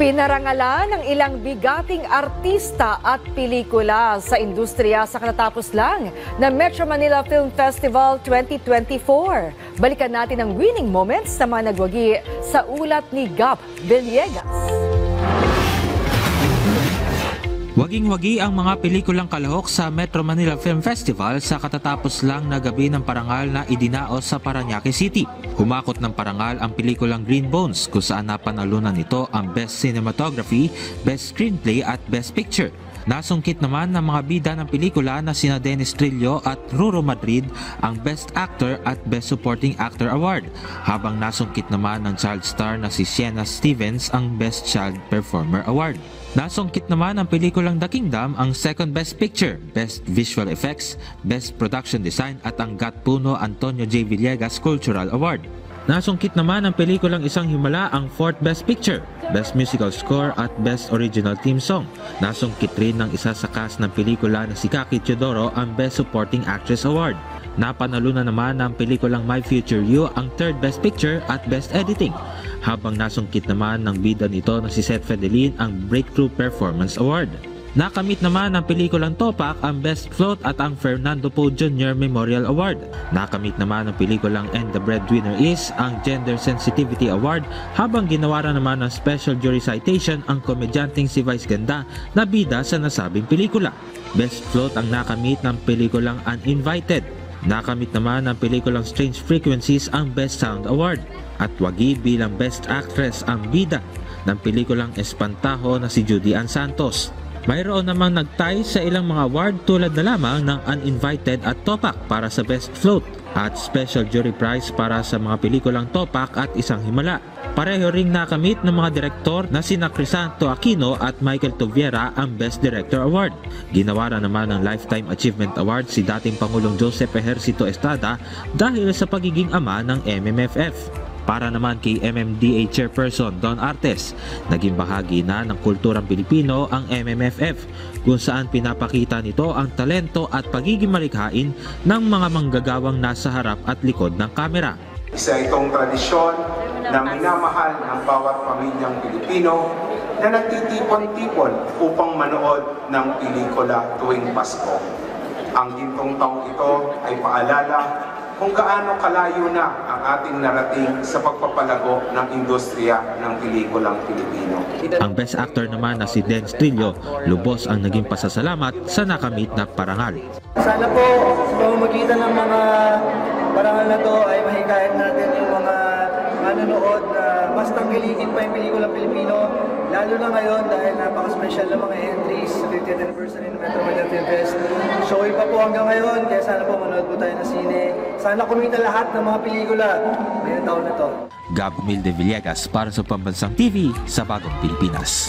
Pinarangalan ng ilang bigating artista at pelikula sa industriya sa katatapos lang na Metro Manila Film Festival 2024. Balikan natin ang winning moments sa mga nagwagi sa ulat ni Gab Villegas. Waging-wagi ang mga pelikulang kalahok sa Metro Manila Film Festival sa katatapos lang na gabi ng parangal na idinaos sa Parañaque City. Humakot ng parangal ang pelikulang Green Bones kung saan napanalunan nito ang Best Cinematography, Best Screenplay at Best Picture. Nasungkit naman ng mga bida ng pelikula na sina Dennis Trillo at Ruro Madrid ang Best Actor at Best Supporting Actor Award, habang nasungkit naman ng child star na si Sienna Stevens ang Best Child Performer Award. Nasungkit naman ang pelikulang The Kingdom ang Second Best Picture, Best Visual Effects, Best Production Design at ang Gatpuno Antonio J. Villegas Cultural Award. Nasungkit naman ang pelikulang Isang Himala ang Fourth Best Picture, Best Musical Score at Best Original Theme Song. Nasungkit rin ng isa sa cast ng pelikula na si Kaki Teodoro ang Best Supporting Actress Award. Napanalunan naman ng pelikulang My Future You ang Third Best Picture at Best Editing, habang nasungkit naman ng bida nito na si Seth Fedelin ang Breakthrough Performance Award. Nakamit naman ng pelikulang Topak ang Best Float at ang Fernando Poe Jr. Memorial Award. Nakamit naman ng pelikulang And the Breadwinner Is ang Gender Sensitivity Award, habang ginawaran naman ng Special Jury Citation ang komedyanteng si Vice Ganda na bida sa nasabing pelikula. Best Float ang nakamit ng pelikulang Uninvited. Nakamit naman ng pelikulang Strange Frequencies ang Best Sound Award. At wagi bilang Best Actress ang bida ng pelikulang Espantajo na si Judy Ann Santos. Mayroon namang nagtay sa ilang mga award tulad na lamang ng Uninvited at Topak para sa Best Float at Special Jury Prize para sa mga pelikulang Topak at Isang Himala. Pareho ring nakamit ng mga direktor na sina Crisanto Aquino at Michael Toviera ang Best Director Award. Ginawaran naman ng Lifetime Achievement Award si dating Pangulong Joseph Ejercito Estrada dahil sa pagiging ama ng MMFF. Para naman kay MMDA Chairperson Don Artes, naging bahagi na ng kulturang Pilipino ang MMFF, kung saan pinapakita nito ang talento at pagiging malikhain ng mga manggagawang nasa harap at likod ng kamera. Isa itong tradisyon na minamahal ng bawat pamilyang Pilipino na nagtitipon-tipon upang manood ng pelikula tuwing Pasko. Ang gintong taong ito ay paalala kung gaano kalayo na ang ating narating sa pagpapalago ng industriya ng pelikulang Pilipino. Ang Best Actor naman na si Dennis Trillo, lubos ang naging pasasalamat sa nakamit na parangal. Sana po sa pamamagitan ng mga parangal na to ay mahikayat natin yung mga manonood na mas tangkilikin pa yung pelikulang Pilipino, lalo na ngayon dahil napaka-special ng mga entries sa 50th anniversary ng Metro Manila Film Fest. Showing pa po hanggang ngayon, kaya sana po manood po tayo ng sine. Sana kumita lahat ng mga pelikula ngayong taon na to. Gab Villegas para sa Pambansang TV sa Bagong Pilipinas.